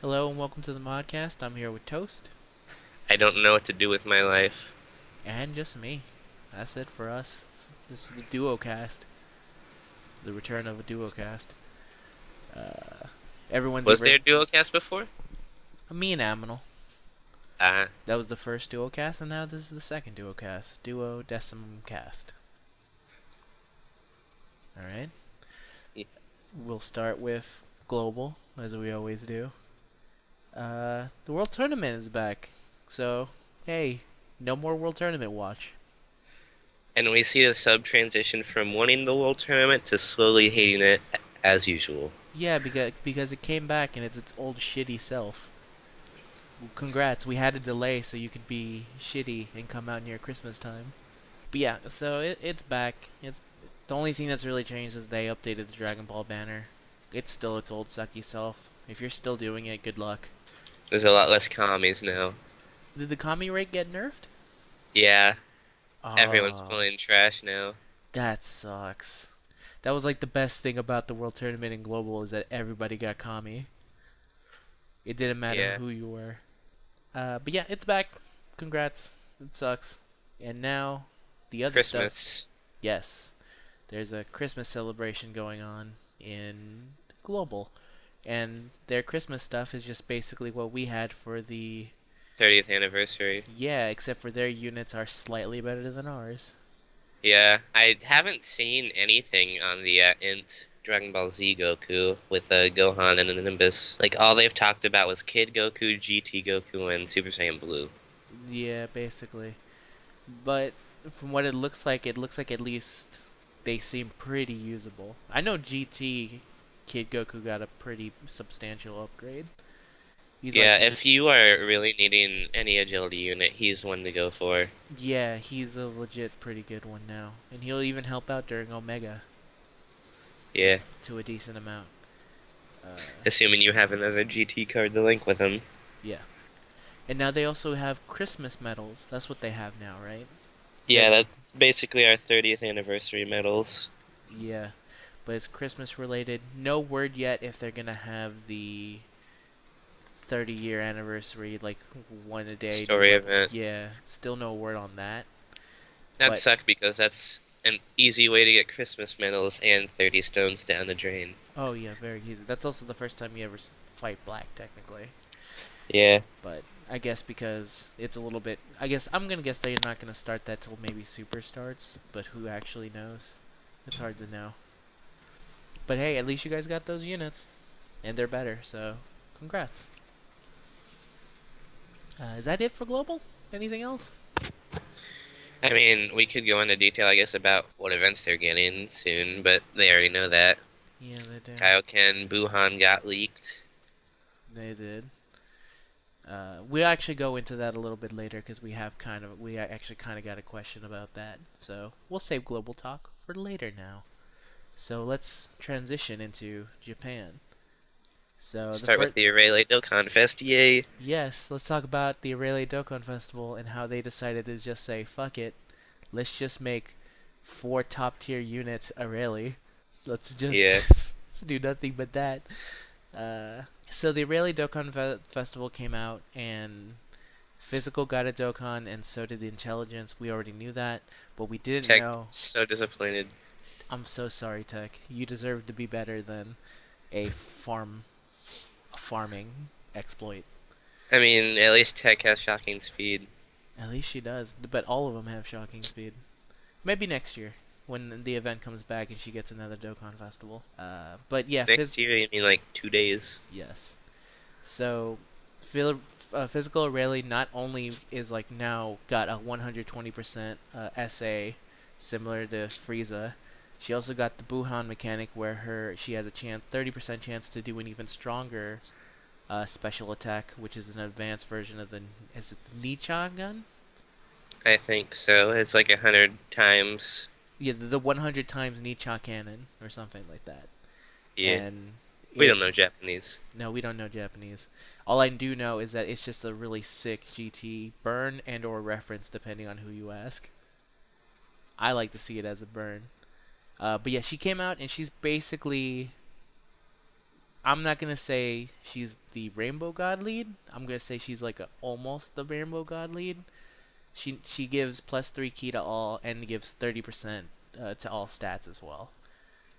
Hello and welcome to the Modcast. I'm here with Toast I don't know what to do with my life. and just me. That's it for us. This is the duo cast, the return of a duo cast. Uh, everyone's Was either there a dual cast before? me and Aminal. Uh, That was the first duo cast, and now this is the second duo cast, duo decimum cast. All right. y- We'll start with global, as we always do. The World Tournament is back, so hey, no more World Tournament watch. and we see a sub transition from wanting the World Tournament to slowly hating it as usual. Yeah, because it came back and it's its old shitty self. Congrats, we had a delay so you could be shitty and come out near Christmas time. But yeah, so it's back. It's the only thing that's really changed is they updated the Dragon Ball banner. It's still its old sucky self. If you're still doing it, good luck. There's a lot less commies now. Did the Kami rate get nerfed? Yeah, everyone's Oh, pulling trash now. that sucks. That was like the best thing about the World Tournament in Global is that everybody got Kami. It didn't matter Yeah, who you were. But yeah, it's back. Congrats. It sucks. And now, the other stuff. Christmas. Yes, there's a Christmas celebration going on in Global. And their Christmas stuff is just basically what we had for the. 30th anniversary. Yeah, except for their units are slightly better than ours. Yeah, I haven't seen anything on the Int Dragon Ball Z Goku with Gohan and Nimbus. Like, all they've talked about was Kid Goku, GT Goku, and Super Saiyan Blue. Yeah, basically. But from what it looks like at least they seem pretty usable. I know GT Kid Goku got a pretty substantial upgrade. He's like, Yeah, if you are really needing any agility unit, he's one to go for. yeah, he's a legit pretty good one now. And he'll even help out during Omega Yeah, to a decent amount. Uh, assuming you have another GT card to link with him. yeah. And now they also have Christmas medals. That's what they have now, right? They're, Yeah, that's basically our 30th anniversary medals. yeah. But it's Christmas related. No word yet if they're gonna have the 30-year anniversary, like one a day new Story level. event. Yeah, still no word on that. That But sucked because that's an easy way to get Christmas medals and 30 stones down the drain. oh yeah, very easy. That's also the first time you ever fight black, technically. Yeah, But I guess because it's a little bit, I guess I'm gonna guess they're not gonna start that till maybe Super starts. But who actually knows? It's hard to know. But hey, at least you guys got those units, and they're better. So, congrats. Is that it for global? Anything else? I mean, we could go into detail, I guess, about what events they're getting soon, but they already know that. Yeah, they do. Kaioken Buhan got leaked. They did. We'll actually go into that a little bit later because we actually kind of got a question about that. So we'll save global talk for later now. So let's transition into Japan. So the Start with first, the Rayleigh Dokkan Fest, yay! yes, let's talk about the Aurelia Dokkan Festival and how they decided to just say fuck it, let's just make four top tier units Aurelia. Let's just Yeah, let's do nothing but that. So the Aurelia Dokkan Festival came out, and Physical got a Dokkan, and so did the Intelligence. We already knew that, but we didn't Tech know. so disappointed. I'm so sorry, Tech. You deserve to be better than a farming exploit. I mean, at least Tech has shocking speed. At least she does, but all of them have shocking speed. Maybe next year when the event comes back and she gets another Dokkan Festival. But yeah, Next year, you mean like 2 days? yes. So, physical Rayleigh not only is like now got a 120% SA, similar to Frieza, she also got the Buhan mechanic where she has a 30% chance to do an even stronger special attack, which is an advanced version of the is it the Nicha gun? I think so. It's like 100 times. Yeah, the 100 times Nicha cannon or something like that. Yeah, And we it don't know Japanese. no, we don't know Japanese. All I do know is that it's just a really sick GT burn and or reference depending on who you ask. I like to see it as a burn. But yeah, she came out and she's basically I'm not gonna say she's the Rainbow God lead. I'm gonna say she's like almost the Rainbow God lead. She gives +3 key to all and gives 30% to all stats as well.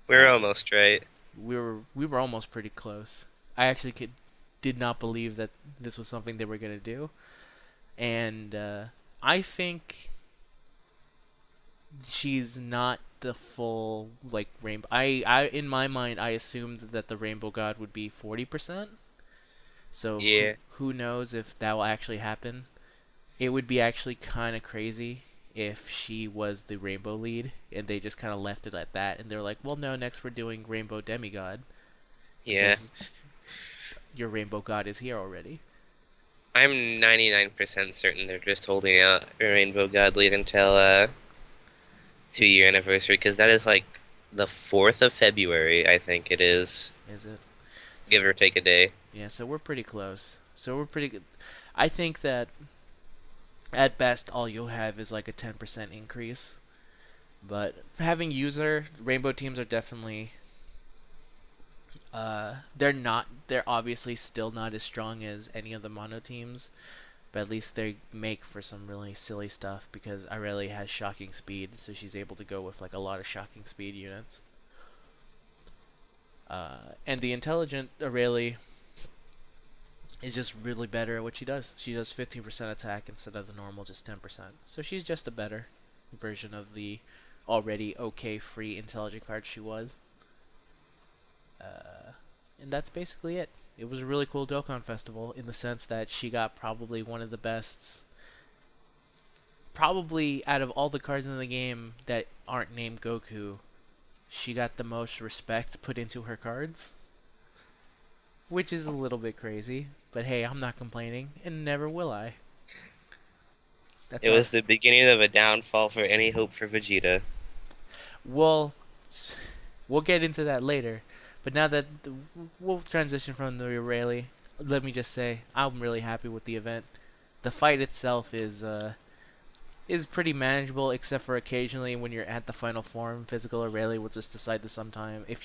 We're Uh, almost right. we were almost pretty close. I actually did not believe that this was something they were gonna do, and I think she's not the full like rainbow. I in my mind I assumed that the Rainbow God would be 40%. So Yeah. who knows if that will actually happen? It would be actually kind of crazy if she was the Rainbow lead and they just kind of left it at that and they're like, well, no, next we're doing Rainbow Demigod Yeah. because your Rainbow God is here already. I'm 99% certain they're just holding out a Rainbow God lead until 2-year anniversary, because that is like the 4th of February, I think it is, Is it? give or take a day. Yeah, so we're pretty close. So we're pretty good. I think that at best all you'll have is like a 10% increase. But for having user, rainbow teams are definitely they're obviously still not as strong as any of the mono teams, but at least they make for some really silly stuff because Irelia has shocking speed, so she's able to go with like a lot of shocking speed units. And the intelligent Aurelie is just really better at what she does. She does 15% attack instead of the normal just 10%. So she's just a better version of the already okay free intelligent card she was. And that's basically it. It was a really cool Dokkan festival in the sense that she got probably one of the bests, probably out of all the cards in the game that aren't named Goku, she got the most respect put into her cards, which is a little bit crazy. But hey, I'm not complaining, and never will I. That's It all. was the beginning of a downfall for any hope for Vegeta. Well, we'll get into that later. But now that we'll transition from the Rayleigh, let me just say I'm really happy with the event. The fight itself is pretty manageable, except for occasionally when you're at the final form, physical Rayleigh will just decide to sometime if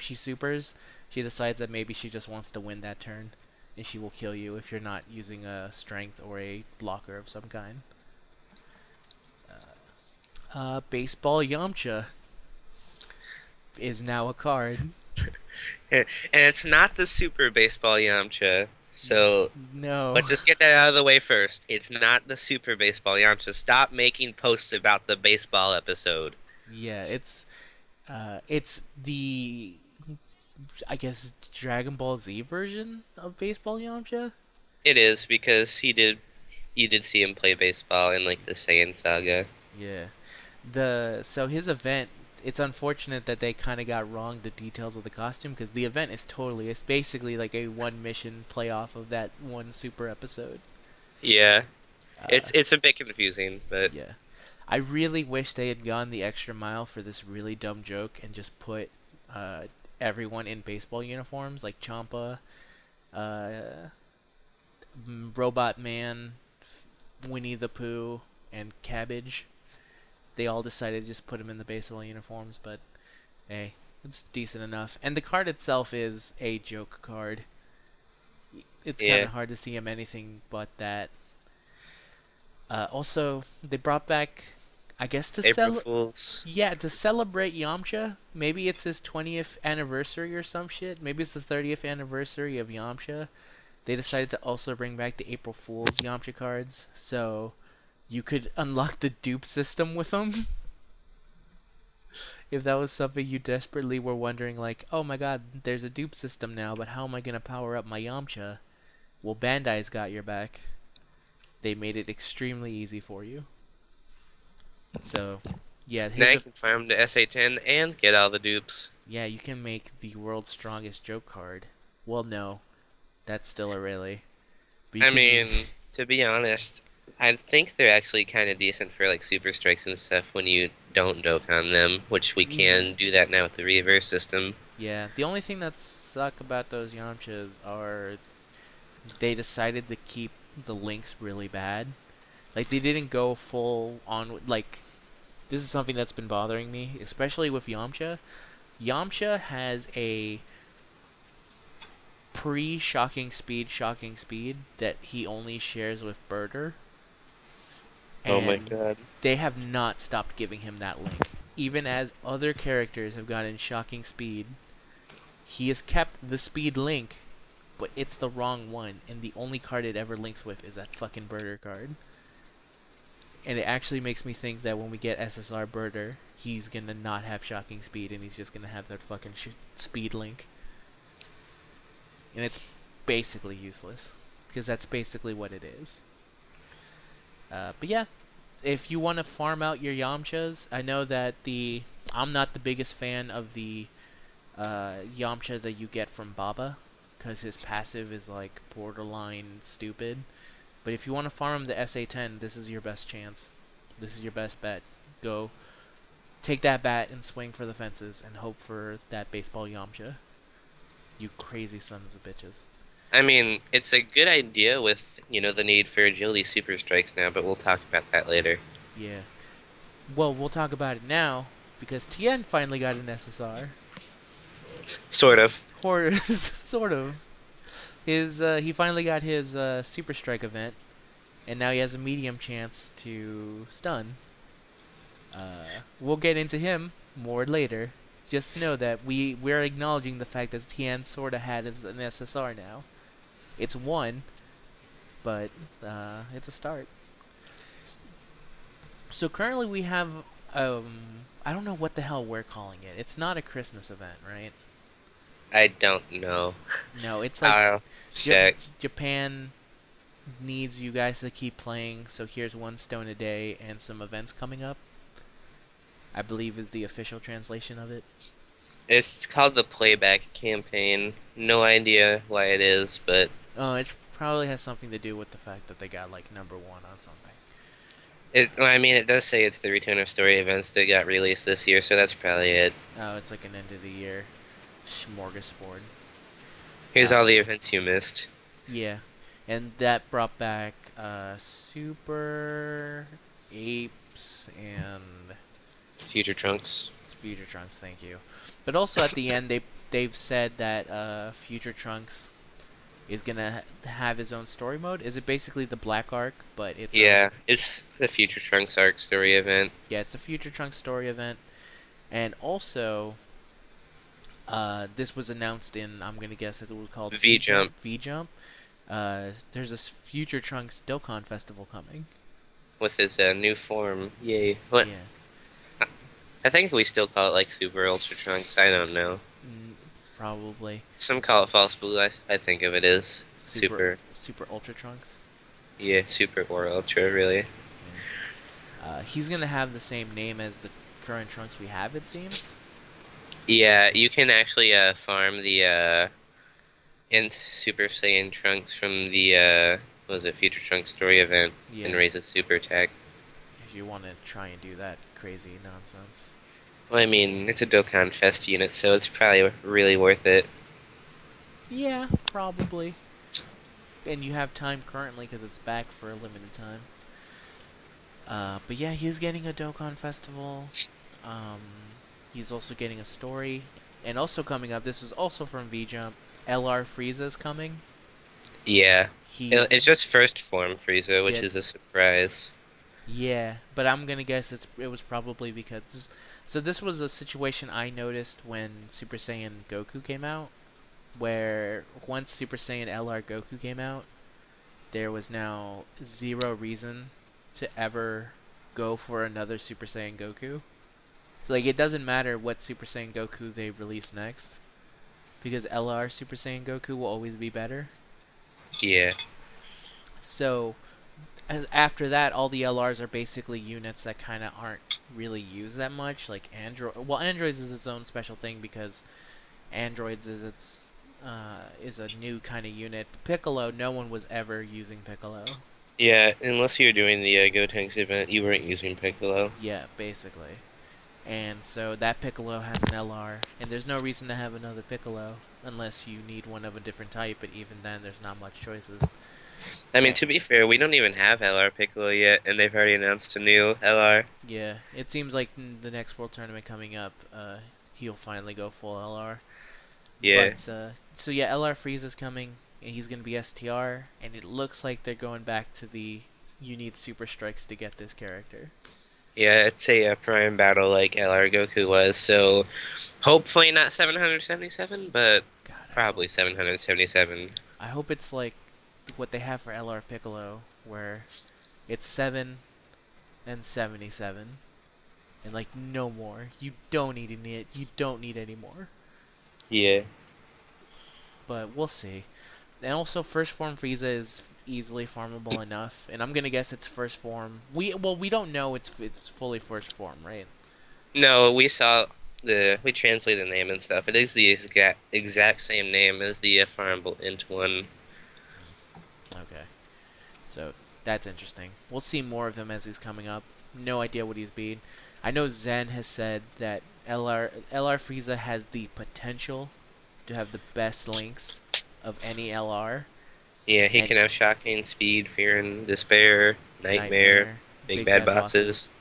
she supers, she decides that maybe she just wants to win that turn, and she will kill you if you're not using a strength or a blocker of some kind. Baseball Yamcha is now a card. And it's not the Super Baseball Yamcha. So No. let's just get that out of the way first. It's not the Super Baseball Yamcha. Stop making posts about the baseball episode. Yeah, it's the I guess Dragon Ball Z version of Baseball Yamcha. It is, because you did see him play baseball in like the Saiyan saga. Yeah. So his event, it's unfortunate that they kind of got wrong the details of the costume because the event is it's basically like a one mission playoff of that one super episode. Yeah. Uh, It's a bit confusing, but yeah. I really wish they had gone the extra mile for this really dumb joke and just put everyone in baseball uniforms like Champa, uh, Robot Man, Winnie the Pooh, and Cabbage. They all decided to just put him in the baseball uniforms, but hey, it's decent enough. And the card itself is a joke card. It's kind yeah. of hard to see him anything but that. Also, they brought back, I guess April Fools. to celebrate Yamcha. Maybe it's his 20th anniversary or some shit. Maybe it's the 30th anniversary of Yamcha. They decided to also bring back the April Fool's Yamcha cards, so you could unlock the dupe system with them. If that was something you desperately were wondering, like, oh my god, there's a dupe system now, but how am I gonna power up my Yamcha? Well, Bandai's got your back. They made it extremely easy for you. So, yeah, Now you can farm the SA10 and get all the dupes. yeah, you can make the world's strongest joke card. Well, no, that's still a really. I mean, to be honest, I think they're actually kind of decent for like super strikes and stuff when you don't Dokkan them, which we can do that now with the reverse system. Yeah, the only thing that suck about those Yamchas are they decided to keep the links really bad. Like they didn't go full on like this is something that's been bothering me, especially with Yamcha. Yamcha has a pre-shocking speed that he only shares with Birder, Oh my and god. they have not stopped giving him that link. Even as other characters have gotten shocking speed, he has kept the speed link, but it's the wrong one, and the only card it ever links with is that fucking Birder card. And it actually makes me think that when we get SSR Birder, he's gonna not have shocking speed, and he's just gonna have that fucking speed link. And it's basically useless, because that's basically what it is. But yeah, if you want to farm out your Yamchas, I know that I'm not the biggest fan of the Yamcha that you get from Baba, because his passive is like borderline stupid. But if you want to farm the SA10, this is your best chance. This is your best bet. Go take that bat and swing for the fences and hope for that baseball Yamcha. You crazy sons of bitches. I mean, it's a good idea with, the need for agility super strikes now, but we'll talk about that later. Yeah. Well, we'll talk about it now because Tien finally got an SSR. Sort of. Or sort of. He finally got his super strike event, and now he has a medium chance to stun. We'll get into him more later. Just know that we're acknowledging the fact that Tien sorta had an SSR now. It's one, but it's a start. So currently we have I don't know what the hell we're calling it. It's not a Christmas event, right? I don't know. No, it's like I'll check. Japan needs you guys to keep playing, so here's 1 stone a day and some events coming up. I believe is the official translation of it. It's called the Playback Campaign. No idea why it is, but... Oh, it probably has something to do with the fact that they got, like, #1 on something. It does say it's the Return of Story events that got released this year, so that's probably it. Oh, it's like an end of the year smorgasbord. Here's all the events you missed. Yeah, and that brought back Super Apes and Future Trunks. Future Trunks. Thank you. But also at the end, they've said that Future Trunks is gonna have his own story mode. Is it basically the Black Arc? But it's it's the Future Trunks arc story event. Yeah, it's a Future Trunks story event, and also. This was announced in, I'm gonna guess it was called V-Jump. V-Jump. There's this Future Trunks Dokkan festival coming. With his new form. Yay. What? Yeah. I think we still call it like Super Ultra Trunks. I don't know. Probably. Some call it False Blue. I think of it as Super Ultra Trunks. Yeah, Super or Ultra, really. Yeah. He's gonna have the same name as the current Trunks we have, it seems. Yeah, you can actually farm the Int Super Saiyan Trunks from the Future Trunks story event and raise its super attack. If you want to try and do that crazy nonsense. Well, I mean, it's a Dokkan Fest unit, so it's probably really worth it. Yeah, probably. And you have time currently because it's back for a limited time. But yeah, he's getting a Dokkan festival. He's also getting a story. And also coming up, this was also from V-Jump, LR Frieza's coming. Yeah. It's just first form Frieza, which is a surprise. Yeah, but I'm gonna guess it was probably because... So this was a situation I noticed when Super Saiyan Goku came out, where once Super Saiyan LR Goku came out, there was now zero reason to ever go for another Super Saiyan Goku. Like, it doesn't matter what Super Saiyan Goku they release next, because LR Super Saiyan Goku will always be better. Yeah. So, after that, all the LRs are basically units that kind of aren't really used that much. Like Android. Well, Androids is its own special thing because Androids is a new kind of unit. Piccolo, no one was ever using Piccolo. Yeah, unless you were doing the Gotenks event, you weren't using Piccolo. Yeah, basically. And so that Piccolo has an LR, and there's no reason to have another Piccolo unless you need one of a different type, but even then there's not much choices. I mean, to be fair, we don't even have LR Piccolo yet, and they've already announced a new LR. Yeah, it seems like in the next World Tournament coming up, he'll finally go full LR. Yeah. But so yeah, LR Frieza's coming, and he's gonna be STR, and it looks like they're going back to the you need super strikes to get this character. Yeah, it's a prime battle like LR Goku was, so hopefully not 777, but God, probably 777. I hope it's like what they have for LR Piccolo, where it's 7 and 77, and like no more. You don't need it. You don't need any more. Yeah. But we'll see. And also, first form Frieza is easily farmable enough, and I'm gonna guess it's first form. We don't know it's fully first form, right? No, we translated the name and stuff. It is the exact same name as the farmable int one. Okay, so that's interesting. We'll see more of him as he's coming up. No idea what he's been. I know Zen has said that LR Frieza has the potential to have the best links of any LR. Yeah, he And can have shocking speed, fear and despair, nightmare, big bad bosses.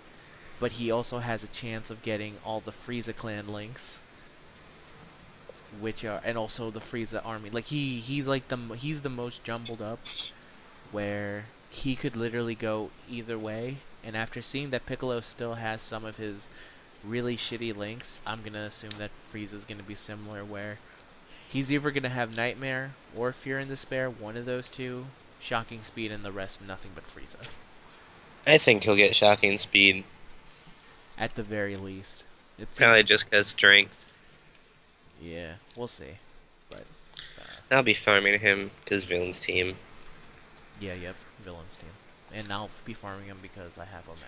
But he also has a chance of getting all the Frieza clan links, which are and also the Frieza army. Like he's the most jumbled up, where he could literally go either way. And after seeing that Piccolo still has some of his really shitty links, I'm gonna assume that Frieza's gonna be similar, where he's either gonna have Nightmare or Fear and Despair, one of those two, shocking speed, and the rest nothing but Frieza. I think he'll get shocking speed, At the very least. It probably seems. just because strength. Yeah, we'll see. But I'll be farming him because villain's team. yeah, yep, villains team, and I'll be farming him because I have Omega.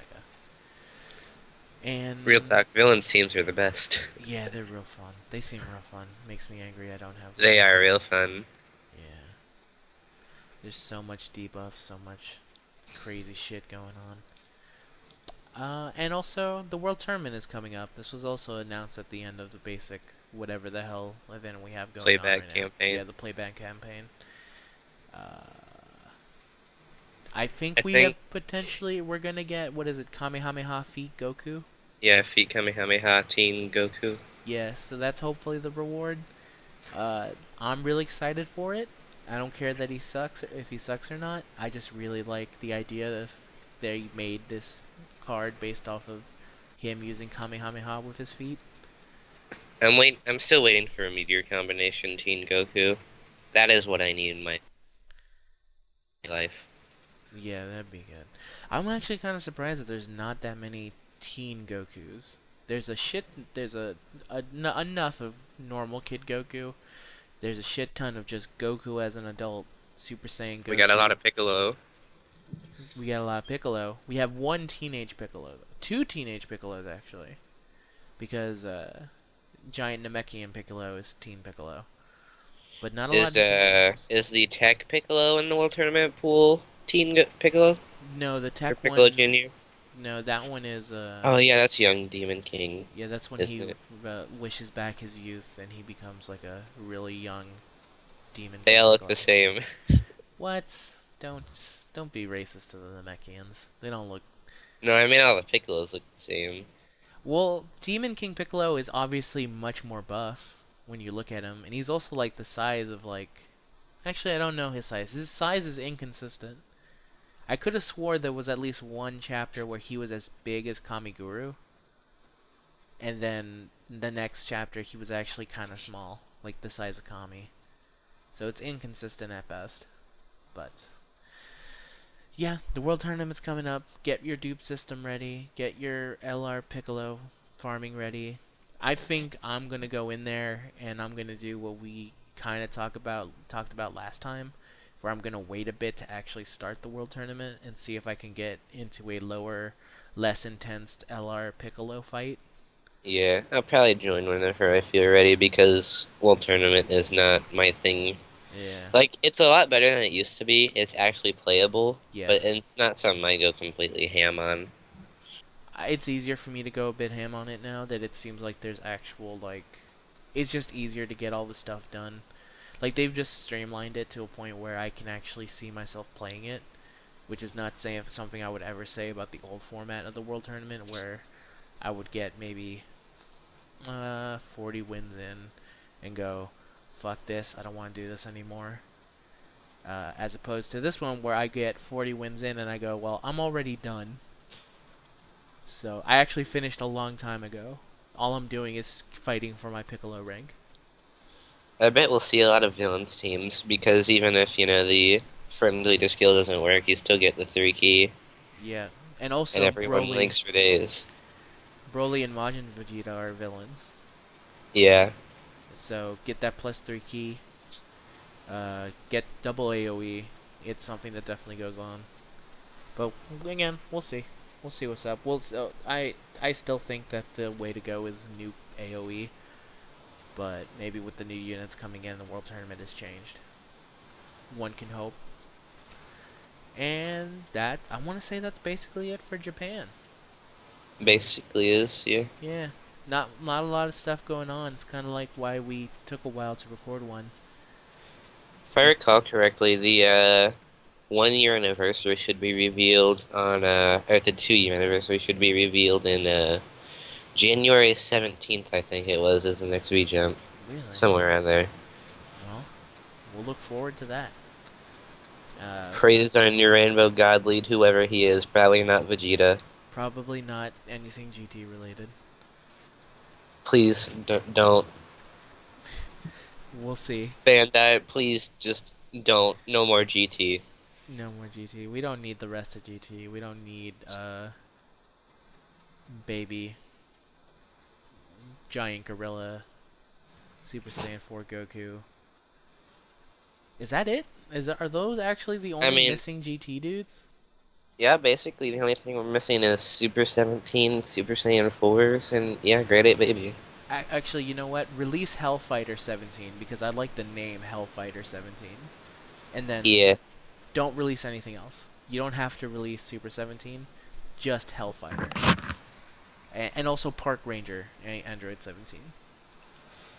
And Real talk, villains teams are the best. yeah, they're real fun. They seem real fun. Makes me angry I don't have. They those. are real fun. Yeah. There's so much debuff, so much crazy shit going on. And also, the World Tournament is coming up. This was also announced at the end of the basic whatever the hell event we have going on Playback right campaign. now. Yeah, the playback campaign. I think I we think- have potentially, we're going to get, what is it, Kamehameha Feet Goku? Yeah, feet Kamehameha, Teen Goku. Yeah, so that's hopefully the reward. I'm really excited for it. I don't care that he sucks, if he sucks or not. I just really like the idea of they made this card based off of him using Kamehameha with his feet. I'm still waiting for a Meteor combination Teen Goku. That is what I need in my life. Yeah, that'd be good. I'm actually kind of surprised that there's not that many teen Gokus. There's enough of normal kid Goku. There's a shit ton of just Goku as an adult, Super Saiyan Goku. We got a lot of Piccolo. We got a lot of Piccolo. We have one teenage Piccolo. Two teenage Piccolos, actually. Because, Giant Namekian Piccolo is teen Piccolo. But not a lot of teenagers. Is the Tech Piccolo in the World Tournament pool Piccolo? No, the Or tech Piccolo one... Jr.? No, that one is, Oh yeah, that's Young Demon King. Yeah, that's when Isn't he it? wishes back his youth and he becomes like a really young demon. They all look Piccolo. the same. What? Don't be racist to the Namekians. They don't look. No, I mean all the Piccolos look the same. Well, Demon King Piccolo is obviously much more buff when you look at him, and he's also like the size of like. Actually, I don't know his size. His size is inconsistent. I could have swore there was at least one chapter where he was as big as Kamiguru. And then the next chapter he was actually kind of small, like the size of Kami. So it's inconsistent at best. But yeah, the World Tournament's coming up. Get your dupe system ready. Get your LR Piccolo farming ready. I think I'm going to go in there and I'm going to do what we kind of talked about last time, where I'm going to wait a bit to actually start the World Tournament and see if I can get into a lower, less intense LR Piccolo fight. Yeah, I'll probably join whenever I feel ready because World Tournament is not my thing. Yeah. Like, it's a lot better than it used to be. It's actually playable, Yes. but it's not something I go completely ham on. It's easier for me to go a bit ham on it now that it seems like there's actual, like, it's just easier to get all the stuff done. Like, they've just streamlined it to a point where I can actually see myself playing it, which is not saying something I would ever say about the old format of the World Tournament, where I would get maybe 40 wins in and go fuck this, I don't want to do this anymore. As opposed to this one where I get 40 wins in and I go, well, I'm already done. So I actually finished a long time ago. All I'm doing is fighting for my Piccolo rank. I bet we'll see a lot of villains teams because even if, the friendly to skill doesn't work, you still get the 3 key, Yeah, and and also everyone links for days. Broly and Majin Vegeta are villains. Yeah. So get that +3 key. Get double AOE. It's something that definitely goes on. But again, we'll see. We'll see what's up. I still think that the way to go is nuke AOE. But maybe with the new units coming in, the World Tournament has changed. One can hope. And that, I want to say that's basically it for Japan. Basically is, yeah. Yeah, not a lot of stuff going on. It's kind of like why we took a while to record one. If I recall correctly, the 1 year anniversary should be revealed on, or the 2 year anniversary should be revealed in, January 17th, I think it was, is the next V-Jump. Really? Somewhere around there. Well, we'll look forward to that. Praise our new Rainbow God lead, whoever he is, probably not Vegeta. Probably not anything GT related. Please, don't. We'll see. Bandai, please just don't. No more GT. No more GT. We don't need the rest of GT. We don't need, baby giant gorilla Super Saiyan 4 Goku. Is that it? Are those actually the only missing GT dudes? Yeah, basically the only thing we're missing is Super 17, Super Saiyan 4s, and yeah, Grade 8 baby. Actually, you know what? Release Hellfighter 17 because I like the name Hellfighter 17. And then don't release anything else. You don't have to release Super 17, just Hellfighter. And also Park Ranger Android 17.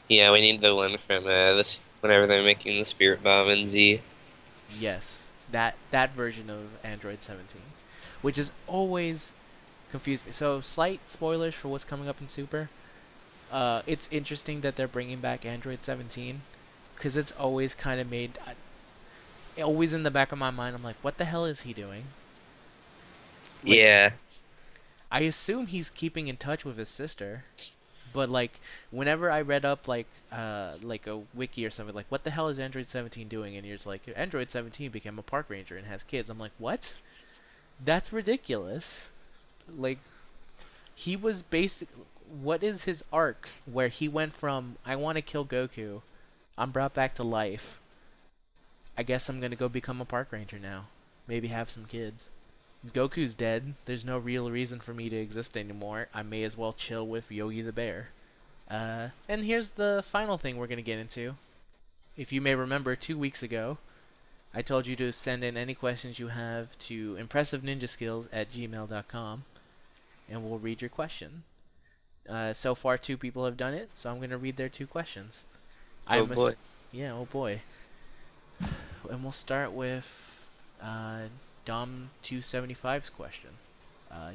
Yeah, we need the one from this whenever they're making the Spirit Bomb in Z. Yes, that version of Android 17, which is always confused me. So slight spoilers for what's coming up in Super. It's interesting that they're bringing back Android 17 because it's always kind of made. Always in the back of my mind, I'm like, what the hell is he doing? Like, yeah. I assume he's keeping in touch with his sister, but like whenever I read up like a wiki or something, like what the hell is Android 17 doing? And you're just like, Android 17 became a park ranger and has kids. I'm like, what? That's ridiculous. Like, he was what is his arc where he went from I want to kill Goku, I'm brought back to life, I guess I'm gonna go become a park ranger now, maybe have some kids. Goku's dead. There's no real reason for me to exist anymore. I may as well chill with Yogi the Bear. And here's the final thing we're going to get into. If you may remember, 2 weeks ago, I told you to send in any questions you have to impressiveninjaskills@gmail.com, and we'll read your question. So far, 2 people have done it, so I'm going to read their 2 questions. Oh boy. Yeah, oh boy. And we'll start with Dom275's question.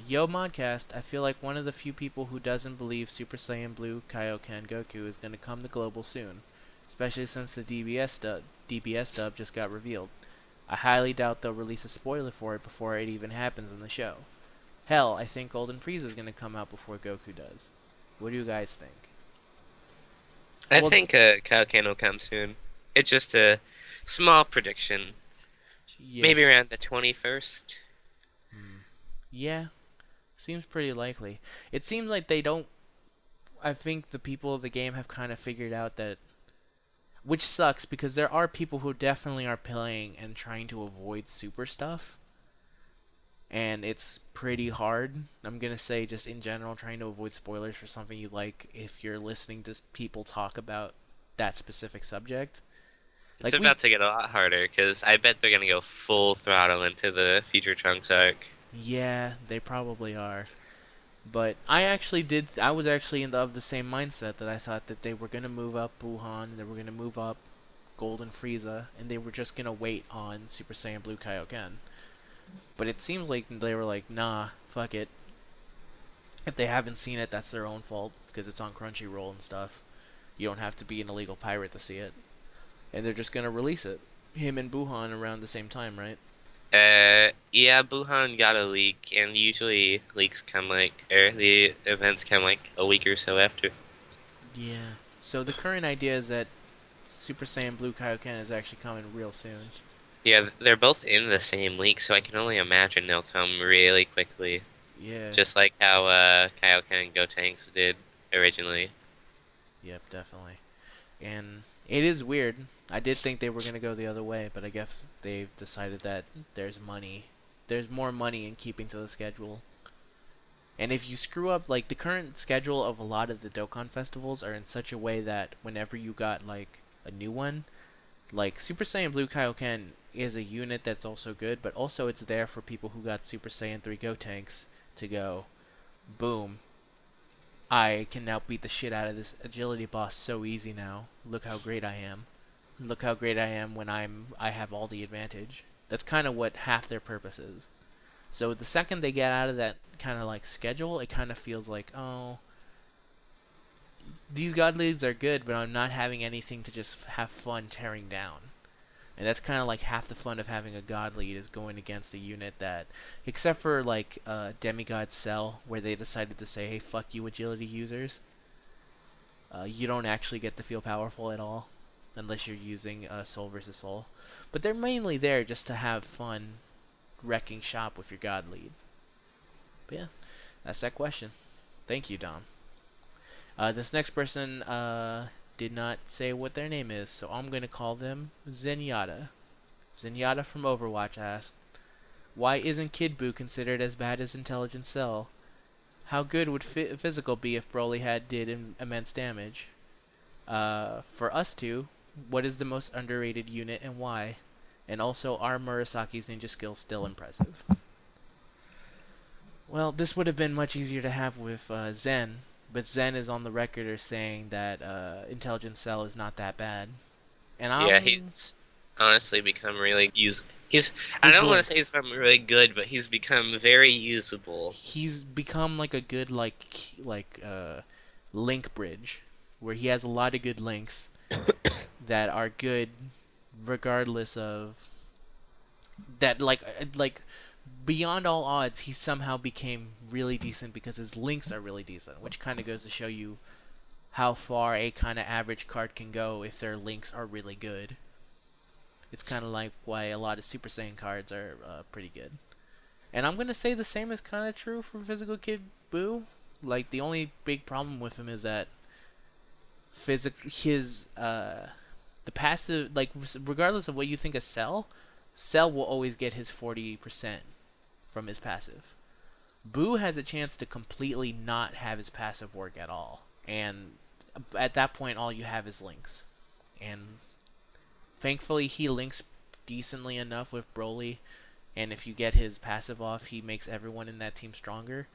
Yo Modcast, I feel like one of the few people who doesn't believe Super Saiyan Blue Kaioken Goku is going to come to global soon, especially since the DBS dub just got revealed. I highly doubt they'll release a spoiler for it before it even happens in the show. Hell, I think Golden Frieza is going to come out before Goku does. What do you guys think? I think Kaioken will come soon. It's just a small prediction. Yes. Maybe around the 21st. Yeah, seems pretty likely. It seems like they don't. I think the people of the game have kind of figured out that, which sucks because there are people who definitely are playing and trying to avoid super stuff, and it's pretty hard. I'm gonna say just in general, trying to avoid spoilers for something you like if you're listening to people talk about that specific subject. It's about to get a lot harder, because I bet they're going to go full throttle into the Future Trunks arc. Yeah, they probably are. But I was actually of the same mindset that I thought that they were going to move up Wuhan, they were going to move up Golden Frieza, and they were just going to wait on Super Saiyan Blue Kaioken. But it seems like they were like, nah, fuck it. If they haven't seen it, that's their own fault, because it's on Crunchyroll and stuff. You don't have to be an illegal pirate to see it. and they're just gonna release it. Him and Buhan around the same time, right? Yeah, Buhan got a leak, and usually leaks come the events come like a week or so after. Yeah. So the current idea is that Super Saiyan Blue Kaioken is actually coming real soon. Yeah, they're both in the same leak, so I can only imagine they'll come really quickly. Yeah. Just like how Kaioken and Gotenks did originally. Yep, definitely. And it is weird. I did think they were gonna go the other way, but I guess they've decided that there's money. There's more money in keeping to the schedule. And if you screw up, like the current schedule of a lot of the Dokkan festivals are in such a way that whenever you got like a new one, like Super Saiyan Blue Kaioken is a unit that's also good, but also it's there for people who got Super Saiyan 3 Gotenks to go, boom, I can now beat the shit out of this agility boss so easy now. Look how great I am. Look how great I am when I have all the advantage. That's kind of what half their purpose is. So the second they get out of that kind of like schedule, it kind of feels like, oh, these god leads are good, but I'm not having anything to just have fun tearing down. And that's kind of like half the fun of having a god lead is going against a unit that, except for like Demigod Cell, where they decided to say, hey, fuck you agility users, you don't actually get to feel powerful at all, unless you're using Soul versus Soul. But they're mainly there just to have fun wrecking shop with your god lead. But yeah, that's that question. Thank you, Dom. This next person did not say what their name is, so I'm going to call them Zenyatta. Zenyatta from Overwatch asked, why isn't Kid Buu considered as bad as Intelligent Cell? How good would Physical be if Broly did immense damage? For us two, what is the most underrated unit and why? And also, are Murasaki's ninja skills still impressive? Well, this would have been much easier to have with Zen, but Zen is on the record as saying that Intelligent Cell is not that bad. And Yeah, he's honestly become really I his don't want to say links. he's become really good, but he's become very usable. He's become like a good link bridge, where he has a lot of good links that are good regardless of that beyond all odds he somehow became really decent because his links are really decent, which kind of goes to show you how far a kind of average card can go if their links are really good. It's kind of like why a lot of Super Saiyan cards are pretty good. And I'm gonna say the same is kind of true for Physical Kid Buu. Like the only big problem with him is that the passive, like regardless of what you think of Cell will always get his 40% from his passive. Buu has a chance to completely not have his passive work at all, and at that point all you have is links. And thankfully he links decently enough with Broly, and if you get his passive off, he makes everyone in that team stronger.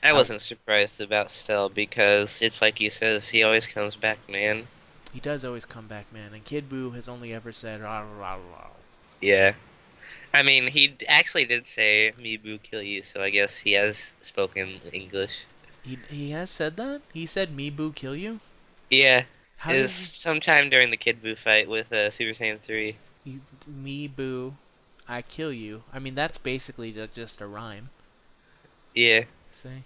I wasn't surprised about Stell because it's like he says, he always comes back, man. He does always come back, man, and Kid Buu has only ever said rah, rah, rah. Yeah. I mean, he actually did say, "Me boo kill you," so I guess he has spoken English. He has said that? He said me Buu kill you? Yeah, How is does sometime during the Kid Buu fight with Super Saiyan 3. me Buu I kill you? I mean that's basically just a rhyme. Yeah. See?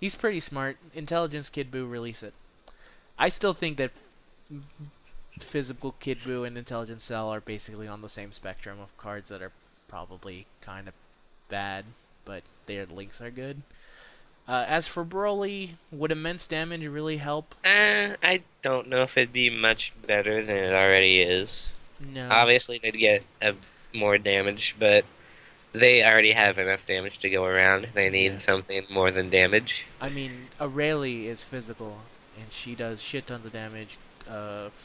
He's pretty smart. Intelligence Kid Buu, release it. I still think that Physical Kid Buu and Intelligent Cell are basically on the same spectrum of cards that are probably kind of bad, but their links are good. As for Broly, would immense damage really help? I don't know if it'd be much better than it already is. No. Obviously, they'd get more damage, but they already have enough damage to go around. They need something more than damage. I mean, Aurelie is physical, and she does shit tons of damage.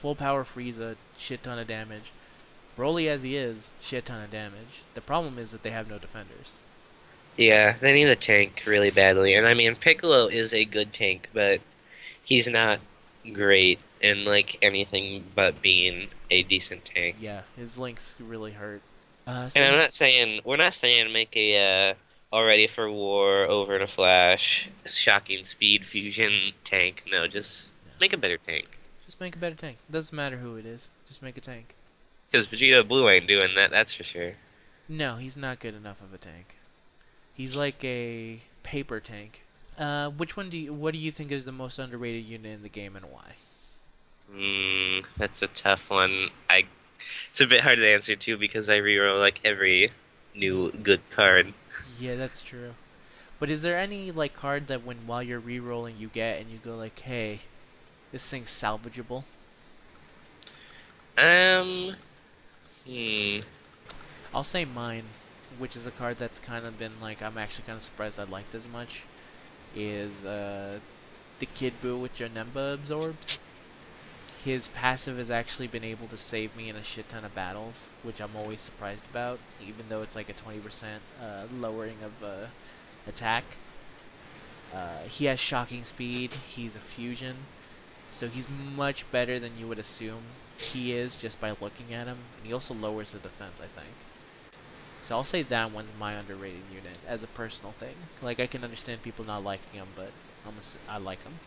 Full power Frieza, shit ton of damage. Broly as he is, shit ton of damage. The problem is that they have no defenders. Yeah, they need a tank really badly. And I mean, Piccolo is a good tank, but he's not great in like anything but being a decent tank. Yeah, his links really hurt. And I'm not saying we're not saying make a all ready for war over in a flash shocking speed fusion tank. No, just make a better tank. Just make a better tank. Doesn't matter who it is. Just make a tank. Because Vegeta Blue ain't doing that, that's for sure. No, he's not good enough of a tank. He's like a paper tank. What do you think is the most underrated unit in the game and why? That's a tough one. It's a bit hard to answer too because I reroll like every new good card. Yeah, that's true. But is there any like card that while you're re-rolling you get and you go like, hey, this thing's salvageable? Um, hmm. I'll say mine, which is a card that's kind of been like I'm actually kind of surprised I liked as much, is the Kid Buu with Janemba absorbed. His passive has actually been able to save me in a shit ton of battles, which I'm always surprised about, even though it's like a 20% lowering of attack. He has shocking speed, he's a fusion, so he's much better than you would assume he is just by looking at him, and he also lowers the defense, I think. So I'll say that one's my underrated unit as a personal thing. Like, I can understand people not liking him, but I like him.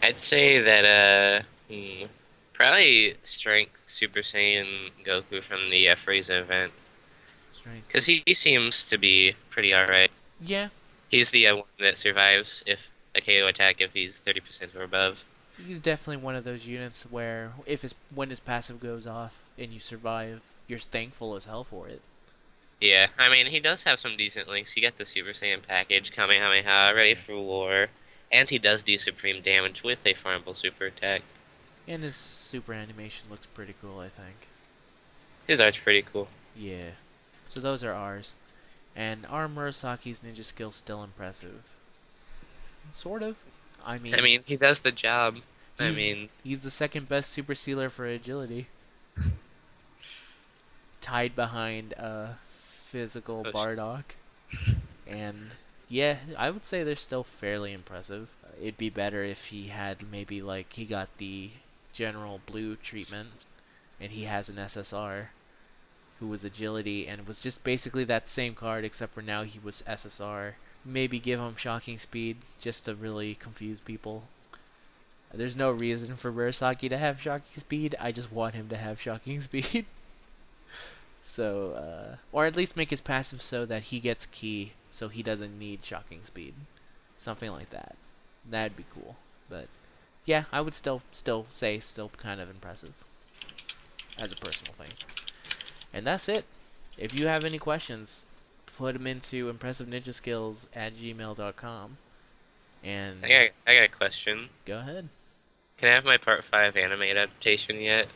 I'd say that probably Strength Super Saiyan Goku from the Frieza event. Strength. Because he seems to be pretty alright. Yeah. He's the one that survives if a KO attack if he's 30% or above. He's definitely one of those units where when his passive goes off and you survive, you're thankful as hell for it. Yeah, I mean, he does have some decent links. You get the Super Saiyan package, Kamehameha, ready for war, and he does do supreme damage with a farmable super attack. And his super animation looks pretty cool, I think. His art's pretty cool. Yeah. So those are ours. And are Murasaki's ninja skills still impressive? Sort of. I mean, he does the job. He's the second best super sealer for agility. Tied behind physical Bardock. And yeah, I would say they're still fairly impressive. It'd be better if he had maybe like he got the general blue treatment and he has an SSR who was agility and was just basically that same card except for now he was SSR. Maybe give him shocking speed just to really confuse people. There's no reason for Murasaki to have shocking speed. I just want him to have shocking speed. So, or at least make his passive so that he gets key, so he doesn't need shocking speed. Something like that. That'd be cool. But yeah, I would still say still kind of impressive as a personal thing. And that's it. If you have any questions, put them into impressiveninjaskills@gmail.com. And I got a question. Go ahead. Can I have my Part 5 anime adaptation yet?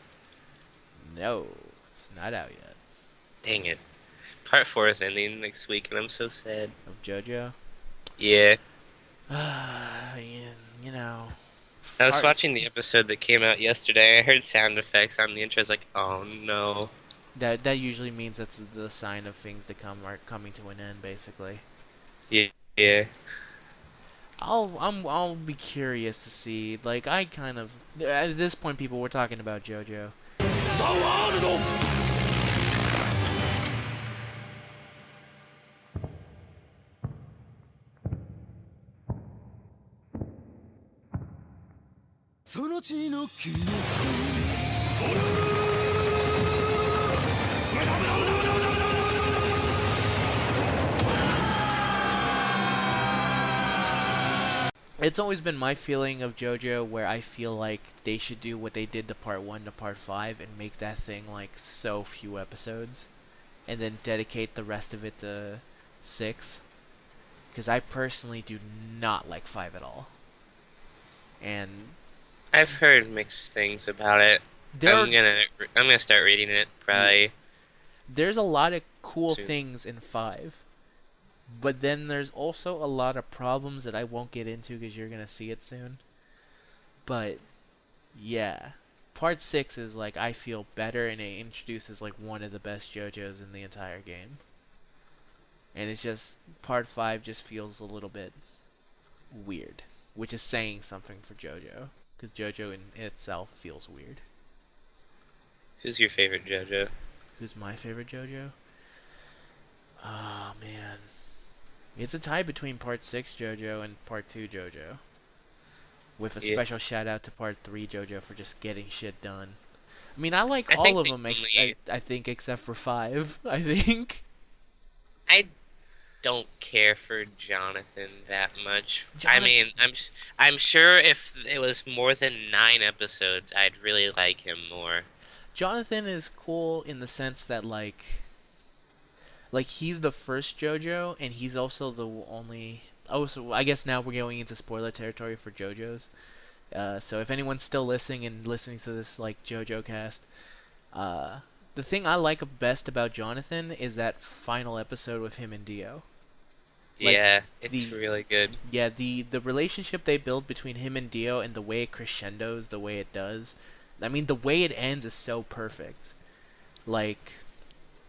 No, it's not out yet. Dang it. Part 4 is ending next week, and I'm so sad. Of JoJo? Yeah. You know. I was watching the episode that came out yesterday. I heard sound effects on the intro. I was like, oh no. That usually means that's the sign of things to come are coming to an end, basically. Yeah. I'll be curious to see. Like, I kind of at this point, people were talking about JoJo. It's always been my feeling of JoJo where I feel like they should do what they did to Part 1 to Part 5 and make that thing like so few episodes and then dedicate the rest of it to 6. Because I personally do not like 5 at all. And I've heard mixed things about it. I'm gonna start reading it probably. There's a lot of cool soon. things in 5. But then there's also a lot of problems that I won't get into because you're going to see it soon. But, yeah. Part 6 is, like, I feel better, and it introduces, like, one of the best JoJos in the entire game. And it's just, Part 5 just feels a little bit weird. Which is saying something for JoJo. Because JoJo in itself feels weird. Who's your favorite JoJo? Who's my favorite JoJo? Oh, man. It's a tie between Part 6 JoJo and Part 2 JoJo. with a Yeah. special shout out to Part 3 JoJo for just getting shit done. I mean, I like I all think of the them, only I think, except for 5, I think. I don't care for Jonathan that much. I Jonathan, mean, I'm sure if it was more than 9 episodes, I'd really like him more. Jonathan is cool in the sense that, like he's the first JoJo, and he's also the only. Oh, so I guess now we're going into spoiler territory for JoJo's. So if anyone's still listening to this like JoJo cast, uh, the thing I like best about Jonathan is that final episode with him and Dio. Like Yeah, it's the really good. yeah the relationship they build between him and Dio and the way it crescendos, the way it does. I mean, the way it ends is so perfect. Like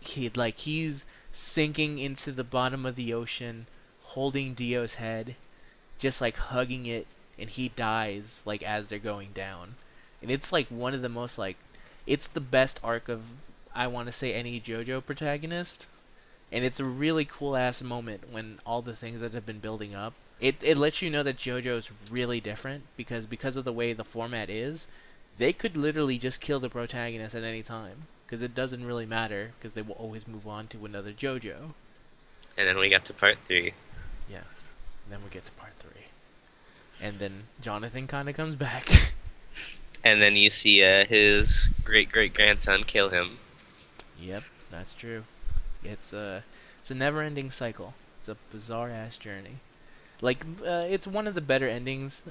he's sinking into the bottom of the ocean, holding Dio's head, just like hugging it, and he dies like as they're going down. And it's like one of the most like it's the best arc of, I want to say, any JoJo protagonist. And it's a really cool ass moment when all the things that have been building up. It lets you know that JoJo is really different because of the way the format is. They could literally just kill the protagonist at any time because it doesn't really matter because they will always move on to another JoJo. And then we got to part 3. Yeah. And then we get to part 3. And then Jonathan kind of comes back. And then you see his great-great-grandson kill him. Yep, that's true. It's a never-ending cycle. It's a bizarre ass journey. Like it's one of the better endings,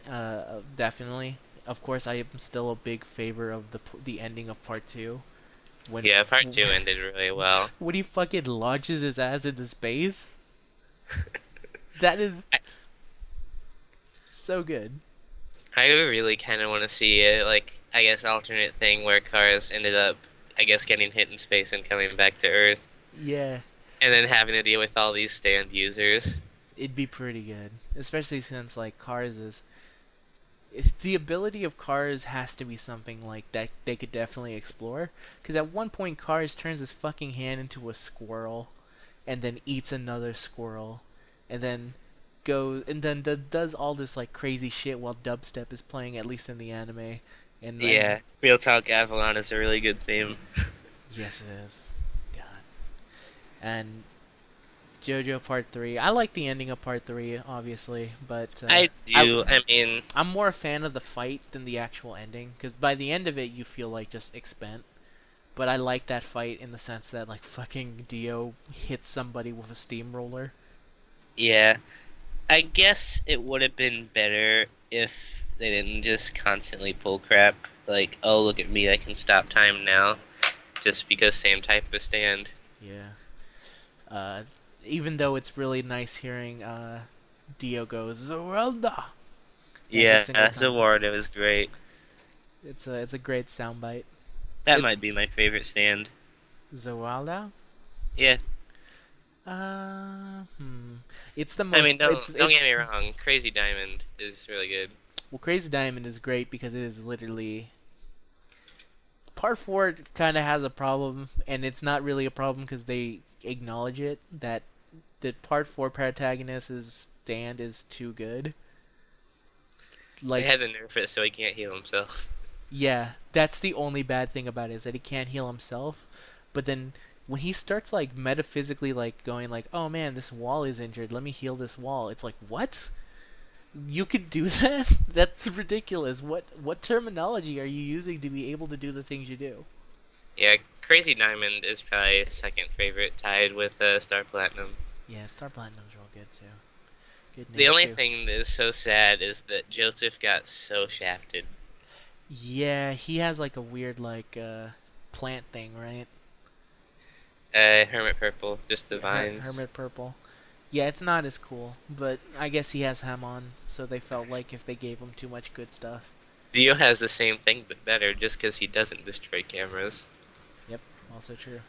definitely. Of course, I am still a big favor of the ending of part 2. When Yeah, part 2 ended really well. when he fucking launches his ass into space. That is so good. I really kind of want to see a, like, I guess, alternate thing where cars ended up, I guess, getting hit in space and coming back to Earth. Yeah, And then having to deal with all these stand users. it'd be pretty good, especially since like Cars is. The ability of Cars has to be something like that they could definitely explore. Because at one point, Cars turns his fucking hand into a squirrel, and then eats another squirrel, and then does all this like crazy shit while dubstep is playing, at least in the anime. Yeah, Real Talk Avalon is a really good theme. Yes, it is. God. And JoJo Part 3. I like the ending of Part 3, obviously, but I do. I mean, I'm more a fan of the fight than the actual ending, because by the end of it, you feel like just expent. But I like that fight in the sense that, like, fucking Dio hits somebody with a steamroller. yeah. I guess it would have been better if they didn't just constantly pull crap. Like, oh, look at me, I can stop time now. Just because same type of stand. Yeah. Even though it's really nice hearing Dio go, Zerelda! Yeah, single time. Zaward, it was great. It's a great soundbite. That might be my favorite stand. Zerelda? Yeah. It's the most. I mean, don't it's, get me wrong. Crazy Diamond is really good. Well, Crazy Diamond is great because it is literally. Part 4 kind of has a problem, and it's not really a problem because they acknowledge it, that the Part 4 protagonist's stand is too good. Like, They had to nerf it so he can't heal himself. yeah, that's the only bad thing about it, is that he can't heal himself. But then when he starts like metaphysically like going like, oh man, this wall is injured, let me heal this wall, it's like, what? You could do that? That's ridiculous. What terminology are you using to be able to do the things you do? Yeah, Crazy Diamond is probably second favorite, tied with Star Platinum. Yeah, Star Platinum's real good too. Good name The only too. thing that is so sad is that Joseph got so shafted. Yeah, he has like a weird like plant thing, right? Hermit Purple, just the vines. Hermit Purple. Yeah, it's not as cool, but I guess he has Hamon, so they felt like if they gave him too much good stuff. Dio has the same thing but better, just because he doesn't destroy cameras. Yep, also true.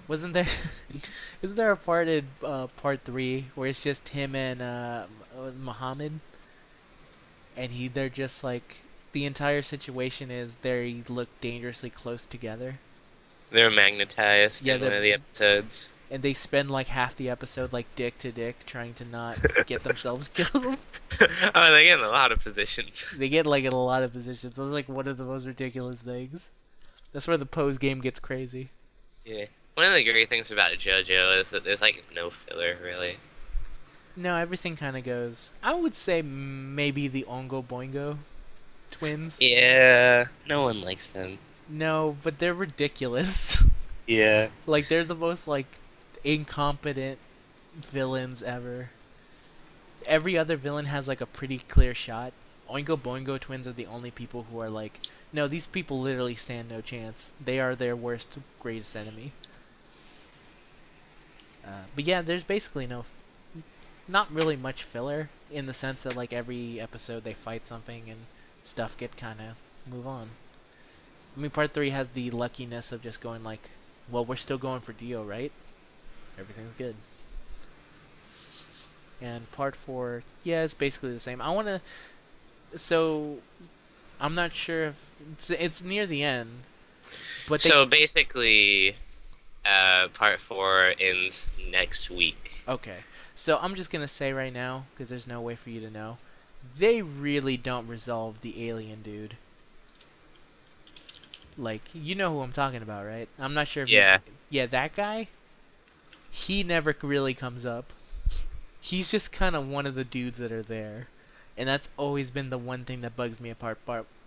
Wasn't there? Isn't there a part in part 3 where it's just him and Muhammad, and they're just like the entire situation is they look dangerously close together. They're magnetized Yeah, in one they're- of the episodes. and they spend like half the episode like dick to dick trying to not get themselves killed. Oh, they get in a lot of positions. They get like in a lot of positions. That's like one of the most ridiculous things. That's where the pose game gets crazy. Yeah. One of the great things about JoJo is that there's like no filler really. No, everything kind of goes. I would say maybe the Ongo Boingo twins. Yeah, no one likes them. No, but they're ridiculous. Yeah. Like they're the most like incompetent villains ever. Every other villain has like a pretty clear shot. Oingo Boingo twins are the only people who are like, no, these people literally stand no chance. They are their worst, greatest enemy. But yeah, there's basically not really much filler in the sense that like every episode they fight something and stuff get kind of move on. I mean, part 3 has the luckiness of just going like, well, we're still going for Dio, right? Everything's good. And part 4, yeah, it's basically the same. So, I'm not sure if it's near the end. But so basically, part 4 ends next week. Okay. So I'm just gonna say right now, because there's no way for you to know, they really don't resolve the alien dude. Like, you know who I'm talking about, right? I'm not sure if yeah, that guy, he never really comes up. He's just kind of one of the dudes that are there. And that's always been the one thing that bugs me about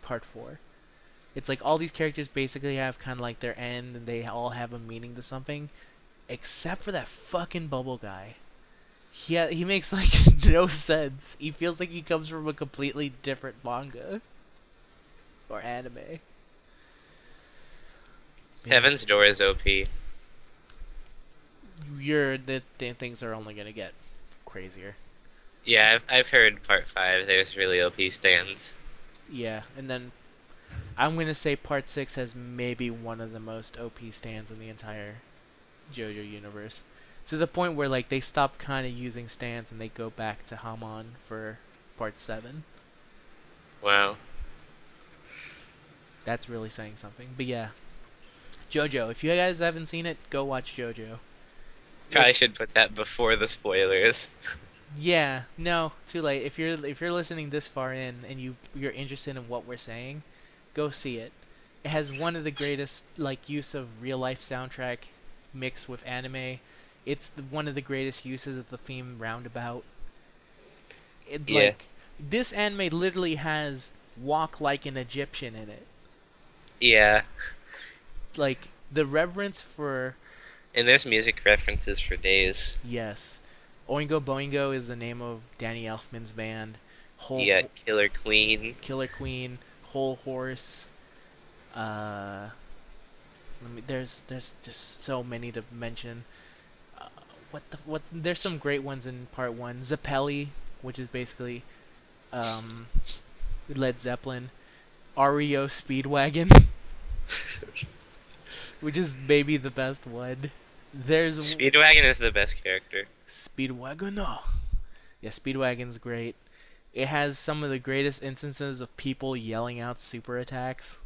part 4. It's like all these characters basically have kind of like their end, and they all have a meaning to something, except for that fucking bubble guy. He makes like no sense. He feels like he comes from a completely different manga or anime. Heaven's Door is OP. Things are only gonna get crazier. Yeah, I've heard part 5. There's really OP stands. Yeah, and then I'm gonna say part 6 has maybe one of the most OP stands in the entire JoJo universe. To the point where like they stop kind of using stands and they go back to Hamon for part 7. Wow. That's really saying something. But yeah, JoJo. If you guys haven't seen it, go watch JoJo. Probably should put that before the spoilers. Yeah, no, too late. If you're listening this far in and you're interested in what we're saying, go see it. It has one of the greatest like use of real life soundtrack mixed with anime. It's one of the greatest uses of the theme roundabout. Like this anime literally has "Walk Like an Egyptian" in it. Yeah. Like the reverence for. And there's music references for days. Yes. Oingo Boingo is the name of Danny Elfman's band. Killer Queen. Killer Queen, Whole Horse. There's just so many to mention. What? There's some great ones in part 1. Zeppeli, which is basically Led Zeppelin. REO Speedwagon, which is maybe the best one. There's Speedwagon is the best character. Speedwagon, no. Yeah, Speedwagon's great. It has some of the greatest instances of people yelling out super attacks.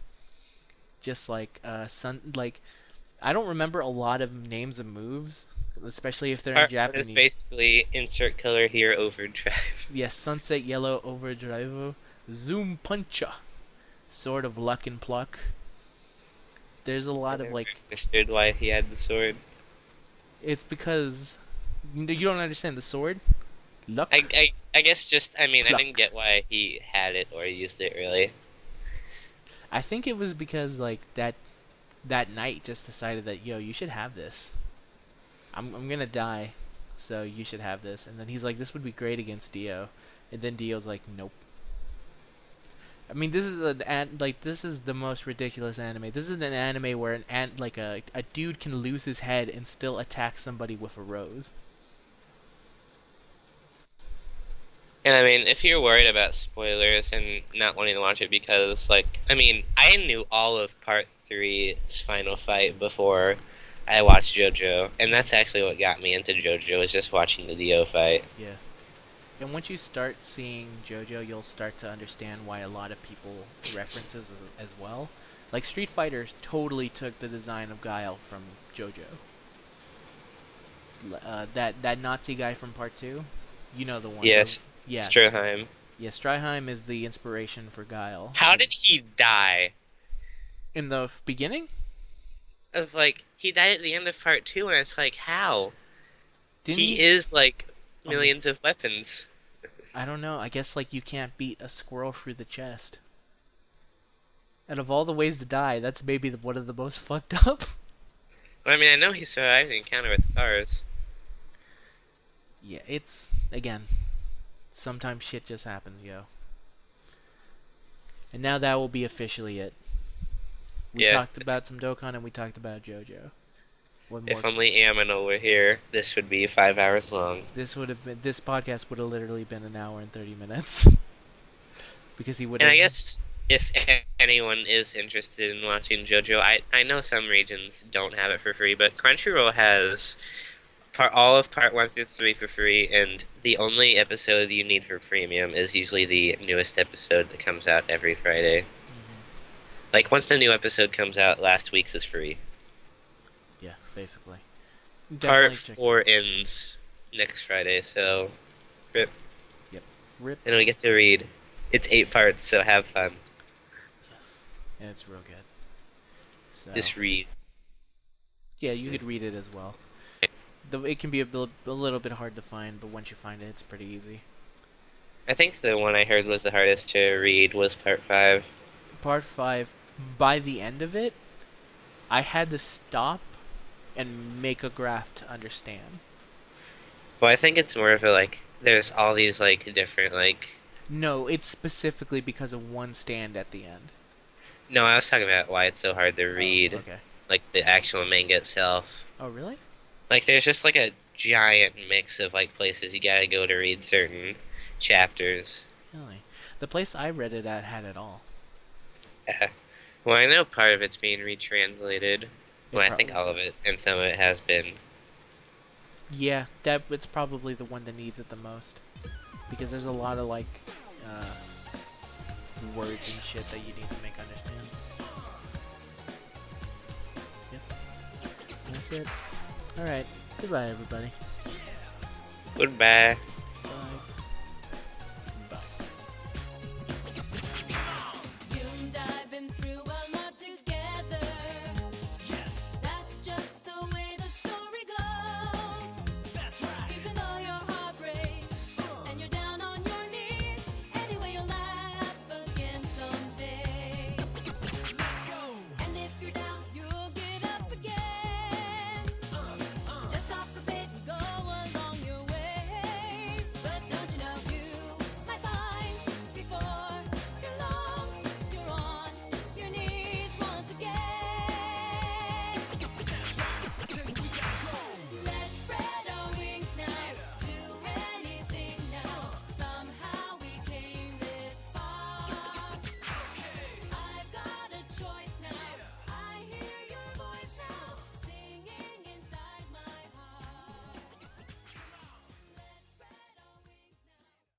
Just like I don't remember a lot of names of moves, especially if they're in Japanese. It's basically insert color here overdrive. Yes, Sunset Yellow Overdrive, Zoom Puncha, Sword of Luck and Pluck. There's a lot of like. Understood why he had the sword. It's because you don't understand the sword. Luck. I guess just I Pluck. didn't get why he had it or used it really. I think it was because like that knight just decided that you should have this. I'm gonna die, so you should have this. And then he's like, this would be great against Dio, and then Dio's like, nope. I mean, this is this is the most ridiculous anime. This is an anime where a dude can lose his head and still attack somebody with a rose. And I mean, if you're worried about spoilers and not wanting to watch it because, I knew all of Part 3's final fight before I watched JoJo, and that's actually what got me into JoJo, was just watching the Dio fight. Yeah. And once you start seeing JoJo, you'll start to understand why a lot of people references as well. Like, Street Fighter totally took the design of Guile from JoJo. That Nazi guy from part two. You know the one. Yes, Yeah, Stroheim. yeah. Straheim is the inspiration for Guile. How did he die? In the beginning? Of like he died at the end of part two, and it's like how Didn't he he? is like Oh my, millions of weapons. I don't know. I guess like you can't beat a squirrel through the chest. Out of all the ways to die, that's maybe one of the most fucked up. I mean, I know he survived the encounter with cars. Yeah, it's again. Sometimes shit just happens, yo. And now that will be officially it. We Yeah. talked about some Dokkan and we talked about Jojo. One more. If only Aminal were here, this would be 5 hours long. This podcast would have literally been an hour and 30 minutes. Because he would have. And I guess if anyone is interested in watching JoJo, I know some regions don't have it for free, but Crunchyroll has all of part 1 through 3 for free, and the only episode you need for premium is usually the newest episode that comes out every Friday. Mm-hmm. Like, once the new episode comes out, last week's is free. Yeah, basically. Part 4 ends next Friday, so rip. Yep. Rip. And we get to read. It's 8 parts, so have fun. Yes. And it's real good. So. Just read. Yeah, you could read it as well. It can be a little bit hard to find, but once you find it, it's pretty easy. I think the one I heard was the hardest to read was part 5. Part 5, by the end of it, I had to stop and make a graph to understand. Well, I think it's more of a, like, there's all these, like, different, like... No, it's specifically because of one stand at the end. No, I was talking about why it's so hard to read. Oh, okay. Like, the actual manga itself. Oh, really? Like, there's just, like, a giant mix of, like, places you gotta go to read certain chapters. Really? The place I read it at had it all. Well, I know part of it's being retranslated. Well, I think all of Probably. it, and some of it has been. Yeah, it's probably the one that needs it the most. Because there's a lot of, like, words and shit that you need to make understand. Yep. That's it. Alright. Goodbye, everybody. Goodbye.